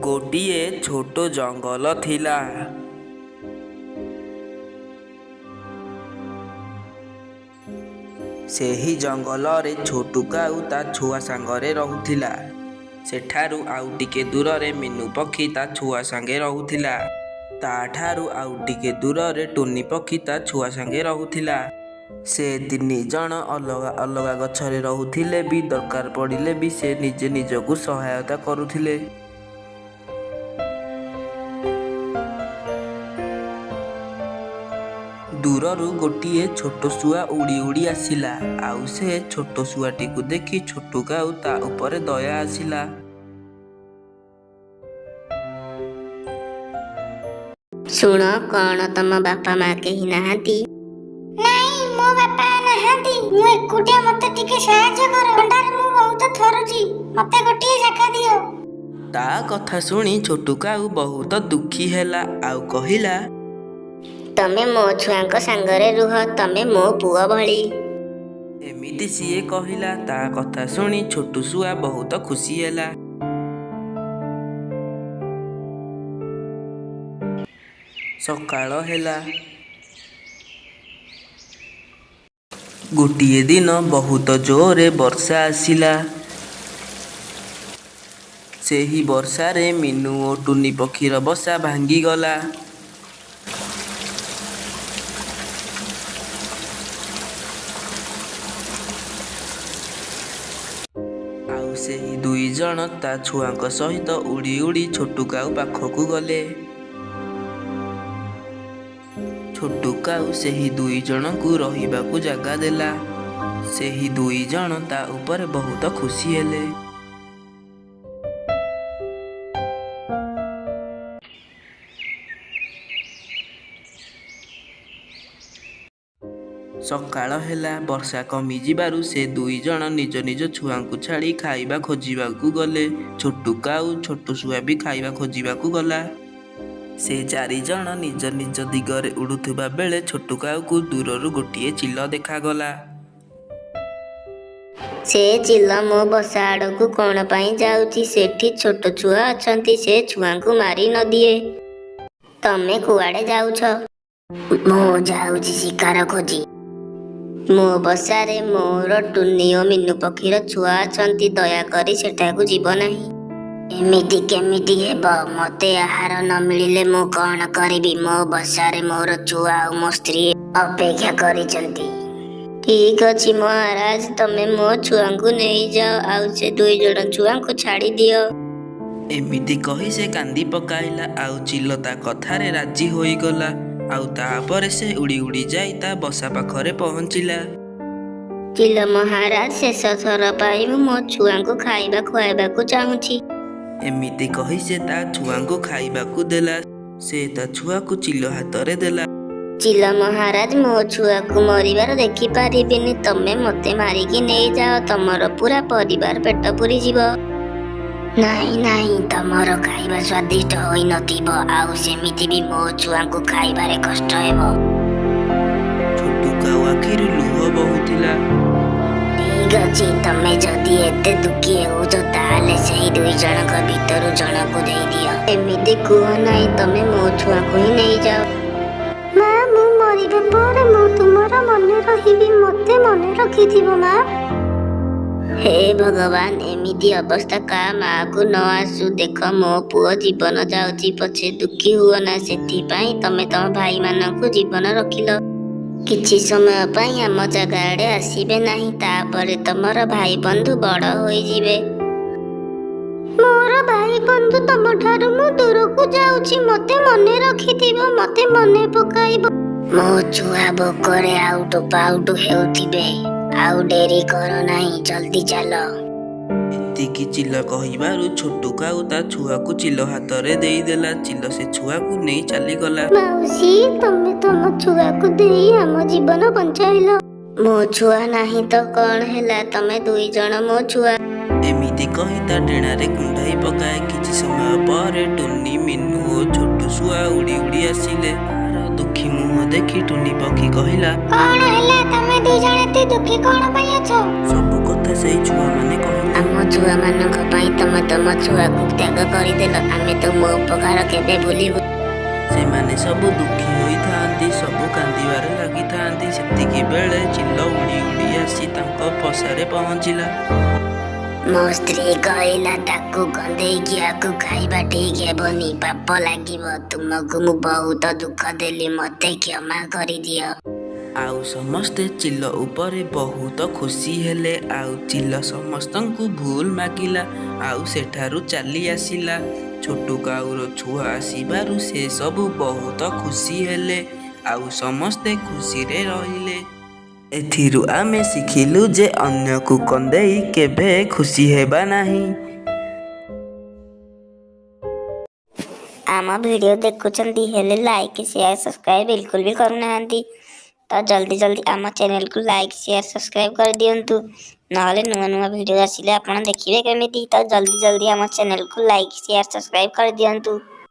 ଗୋଟିଏ ଛୋଟ ଜଙ୍ଗଲ ଥିଲା। ସେହି ଜଙ୍ଗଲରେ ଛୋଟୁକା ଆଉ ତା ଛୁଆ ସାଙ୍ଗରେ ରହୁଥିଲା। ସେଠାରୁ ଆଉ ଟିକେ ଦୂରରେ ମିନୁ ପକ୍ଷୀ ତା ଛୁଆ ସାଙ୍ଗେ ରହୁଥିଲା। ତାଠାରୁ ଆଉ ଟିକେ ଦୂରରେ ଟୁନି ପକ୍ଷୀ ତା ଛୁଆ ସାଙ୍ଗେ ରହୁଥିଲା। ସେ ତିନି ଜଣ ଅଲଗା ଅଲଗା ଗଛରେ ରହୁଥିଲେ ବି ଦରକାର ପଡ଼ିଲେ ବି ସେ ନିଜେ ନିଜକୁ ସହାୟତା କରୁଥିଲେ। ଦୂରରୁ ଗୋଟିଏ ଛୋଟ ଶୁଆ ଉଡ଼ି ଉଡ଼ି ଆସିଲା। ଆଉ ସେ ଛୋଟ ଶୁଆଟିକୁ ଦେଖି ଛୋଟୁକା ଆଉ ତା ଉପରେ ଦୟା ଆସିଲା। ଶୁଣ, କଣ ତମ ବାପା ମା କେହି ନାହାନ୍ତି? ନାଇଁ, ମୋ ବାପା ନାହାନ୍ତି। ମୁଁ ଏକୁଟିଆ, ମତେ ଟିକେ ସାହାଯ୍ୟ କର। ଥଣ୍ଡାରେ ମୁଁ ବହୁତ ଥରୁଛି, ମତେ ଗୋଟିଏ ଜାଗା ଦିଅ। ତା କଥା ଶୁଣି ଛୋଟୁକା ଆଉ ବହୁତ ଦୁଃଖୀ ହେଲା ଆଉ କହିଲା, ତମେ ମୋ ଛୁଆଙ୍କ ସାଙ୍ଗରେ ରୁହ, ତମେ ମୋ ପୁଅ ଭଳି। ଏମିତି ସିଏ କହିଲା। ତା କଥା ଶୁଣି ଛୋଟୁ ଶୁଆ ବହୁତ ଖୁସି ହେଲା। ସକାଳ ହେଲା। ଗୋଟିଏ ଦିନ ବହୁତ ଜୋରରେ ବର୍ଷା ଆସିଲା। ସେହି ବର୍ଷାରେ ମିନୁ ଓ ଟୁନି ପକ୍ଷୀର ବସା ଭାଙ୍ଗିଗଲା। ଆଉ ସେହି ଦୁଇ ଜଣ ତା ଛୁଆଙ୍କ ସହିତ ଉଡ଼ି ଉଡ଼ି ଛୋଟୁକାଉ ପାଖକୁ ଗଲେ। ଛୋଟୁକାଉ ସେହି ଦୁଇ ଜଣଙ୍କୁ ରହିବାକୁ ଜାଗା ଦେଲା। ସେହି ଦୁଇ ଜଣ ତା ଉପରେ ବହୁତ ଖୁସି ହେଲେ। ସକାଳ ହେଲା। ବର୍ଷା କମିଯିବାରୁ ସେ ଦୁଇ ଜଣ ନିଜ ନିଜ ଛୁଆଙ୍କୁ ଛାଡ଼ି ଖାଇବା ଖୋଜିବାକୁ ଗଲେ। ଛୋଟୁକା ଆଉ ଛୋଟ ଶୁଆ ବି ଖାଇବା ଖୋଜିବାକୁ ଗଲା। ସେ ଚାରିଜଣ ନିଜ ନିଜ ଦିଗରେ ଉଡ଼ୁଥିବା ବେଳେ ଛୋଟୁକାକୁ ଦୂରରୁ ଗୋଟିଏ ଚିଲ ଦେଖାଗଲା। ସେ ଚିଲ ମୋ ବସା ଆଡ଼କୁ କଣ ପାଇଁ ଯାଉଛି? ସେଠି ଛୋଟ ଛୁଆ ଅଛନ୍ତି, ସେ ଛୁଆଙ୍କୁ ମାରି ନ ଦିଏ। ତମେ କୁଆଡ଼େ ଯାଉଛ? ମୁଁ ଯାଉଛି ଶିକାର ଖୋଜି। ମୋ ବସାରେ ମୋର ଟୁନି ଓ ମିନୁ ପକ୍ଷୀର ଛୁଆ ଅଛନ୍ତି, ଦୟାକରି ସେଠାକୁ ଯିବ ନାହିଁ। ଏମିତି କେମିତି ହେବ? ମୋତେ ଆହାର ନ ମିଳିଲେ ମୁଁ କଣ କରିବି? ମୋ ବସାରେ ମୋର ଛୁଆ ଆଉ ମୋ ସ୍ତ୍ରୀ ଅପେକ୍ଷା କରିଛନ୍ତି। ଠିକ୍ ଅଛି ମହାରାଜ, ତମେ ମୋ ଛୁଆଙ୍କୁ ନେଇଯାଅ ଆଉ ସେ ଦୁଇ ଜଣ ଛୁଆଙ୍କୁ ଛାଡ଼ି ଦିଅ। ଏମିତି କହି ସେ କାନ୍ଦି ପକାଇଲା ଆଉ ଚିଲ ତା କଥାରେ ରାଜି ହୋଇଗଲା। ଆଉ ତାପରେ ସେ ଉଡ଼ି ଉଡ଼ି ଯାଇ ତା ବସା ପାଖରେ ପହଞ୍ଚିଲା। ଚିଲ ମହାରାଜ, ଶେଷ ଥର ପାଇଁ ମୁଁ ମୋ ଛୁଆଙ୍କୁ ଖାଇବା ଖୁଆଇବାକୁ ଚାହୁଁଛି। ଏମିତି କହି ସେ ତା ଛୁଆଙ୍କୁ ଖାଇବାକୁ ଦେଲା। ସେ ତା ଛୁଆକୁ ଚିଲ ହାତରେ ଦେଲା। ଚିଲ ମହାରାଜ, ମୋ ଛୁଆକୁ ମରିବାର ଦେଖିପାରିବିନି। ତମେ ମୋତେ ମାରିକି ନେଇଯାଅ, ତମର ପୁରା ପରିବାର ପେଟ ପୁରିଯିବ। ନାହିଁ ନାହିଁ, ତମର ଖାଇବା ସ୍ୱାଦିଷ୍ଟ ହୋଇନଥିବ, ଆଉ ସେମିତି ବି ମୋ ଛୁଆଙ୍କୁ ଖାଇବାରେ କଷ୍ଟ ହେବ। ଛୋଟୁକା ଆଖିରୁ ଲୁହ ବହୁଥିଲା। ଠିକ୍ ଅଛି, ତମେ ଯଦି ଏତେ ଦୁଃଖୀ ହେଉଛ ତାହେଲେ ସେହି ଦୁଇ ଜଣଙ୍କ ଭିତରୁ ଜଣକୁ ଦେଇଦିଅ। ଏମିତି କୁହ ନାହିଁ, ତମେ ମୋ ଛୁଆକୁ ହିଁ ନେଇଯାଅ। ମା, ମୁଁ ମରିବା ପରେ ମୁଁ ତୁମର ମନେ ରହିବି, ମତେ ମନେ ରଖିଥିବ ମା। ହେ ଭଗବାନ, ଏମିତି ଅବସ୍ଥା କାହା ମାଆକୁ ନ ଆସୁ। ଦେଖ, ମୋ ପୁଅ ଜୀବନ ଯାଉଛି, ପଛେ ଦୁଃଖୀ ହୁଅ ନା। ସେଥିପାଇଁ ତମେ ତମ ଭାଇମାନଙ୍କୁ ଜୀବନ ରଖିଲ। କିଛି ସମୟ ପାଇଁ ଆମ ଜାଗା ଆଡ଼େ ଆସିବେ ନାହିଁ, ତାପରେ ତମର ଭାଇ ବନ୍ଧୁ ବଡ଼ ହୋଇଯିବେ। ମୋର ଭାଇ ବନ୍ଧୁ ତମଠାରୁ ମୁଁ ଦୂରକୁ ଯାଉଛି, ମତେ ମନେ ରଖିଥିବ, ମତେ ମନେ ପକାଇବ। ମୋ ଛୁଆ ଭୋକରେ ଆଉଟୁ ପାଉଟୁ ହେଉଥିବେ, ଆଉ ଡେରି କର ନାହିଁ, ଜଲ୍ଦି ଚାଲ। ଏତିକି ଚିଲ କହିବାରୁ ଛୋଟୁକା ଆଉ ତା ଛୁଆକୁ ଚିଲ ହାତରେ ଦେଇଦେଲା। ଚିଲ ସେ ଛୁଆକୁ ନେଇ ଚାଲିଗଲା। ମାଉସୀ, ତମେ ତମ ଛୁଆକୁ ଦେଇ ଆମ ଜୀବନ ବଞ୍ଚାଇଲ। ମୋ ଛୁଆ ନାହିଁ ତ କଣ ହେଲା? ତମେ ଦୁଇ ଜଣ ମୋ ଛୁଆ। ଏମିତି କହି ତା ଡେଣାରେ କୁଣ୍ଢାଇ ପକାଏ। କିଛି ସମୟ ପରେ ଟୁନି, ମିନୁ ଓ ଛୋଟ ଶୁଆ ଉଡ଼ି ଉଡ଼ି ଆସିଲେ। ତାର ଦୁଃଖୀ ମୁହଁ ଦେଖି ଟୁନି ପକ୍ଷୀ କହିଲା, କଣ ହେଲା? ତମେ ଦୁଇ ଜଣ ଏତେ ଦୁଃଖୀ କଣ ପାଇଁ ଅଛ? ସବୁ କଥା ସେଇ ଛୁଆମାନେ କହିଲେ। ଆମ ଛୁଆମାନଙ୍କ ପାଇଁ ତମ ଛୁଆକୁ ତ୍ୟାଗ କରିଦେଲ। ଆମେ ତୁମ ଉପକାର କେବେ ଭୁଲିବୁ। ସେମାନେ ସବୁ ଦୁଃଖୀ ହୋଇଥାନ୍ତି, ସବୁ କାନ୍ଦିବାରେ ଲାଗିଥାନ୍ତି। ସେତିକି ବେଳେ ଚିଲ ଉଡ଼ି ଉଡ଼ି ଆସି ତାଙ୍କ ପଶାରେ ପହଞ୍ଚିଲା। ମୋ ସ୍ତ୍ରୀ କହିଲା ତାକୁ କନ୍ଦେଇକି ଆକୁ ଖାଇବା ଠିକ୍ ହେବନି, ପାପ ଲାଗିବ। ତୁମକୁ ମୁଁ ବହୁତ ଦୁଃଖ ଦେଲି, ମୋତେ କ୍ଷମା କରିଦିଅ। ଆଉ ସମସ୍ତେ ଚିଲ ଉପରେ ବହୁତ ଖୁସି ହେଲେ। ଆଉ ଚିଲ ସମସ୍ତଙ୍କୁ ଭୁଲ ମାଗିଲା ଆଉ ସେଠାରୁ ଚାଲି ଆସିଲା। ଛୋଟୁ କାଉର ଛୁଆ ଆସିବାରୁ ସେ ସବୁ ବହୁତ ଖୁସି ହେଲେ ଆଉ ସମସ୍ତେ ଖୁସିରେ ରହିଲେ। ଏଥିରୁ ଆମେ ଶିଖିଲୁ ଯେ ଅନ୍ୟକୁ କନ୍ଦେଇ କେବେ ଖୁସି ହେବା ନାହିଁ। ଆମ ଭିଡ଼ିଓ ଦେଖୁଛନ୍ତି ହେଲେ ଲାଇକ୍ ସେୟାର ସବସ୍କ୍ରାଇବ୍ ବିଲକୁଲ ବି କରୁନାହାନ୍ତି। ତ ଜଲ୍ଦି ଆମ ଚ୍ୟାନେଲକୁ ଲାଇକ୍ ସେୟାର ସବସ୍କ୍ରାଇବ୍ କରିଦିଅନ୍ତୁ। ନହେଲେ ନୂଆ ନୂଆ ଭିଡ଼ିଓ ଆସିଲେ ଆପଣ ଦେଖିବେ କେମିତି। ତ ଜଲ୍ଦି ଆମ ଚ୍ୟାନେଲକୁ ଲାଇକ୍ ସେୟାର ସବସ୍କ୍ରାଇବ୍ କରିଦିଅନ୍ତୁ।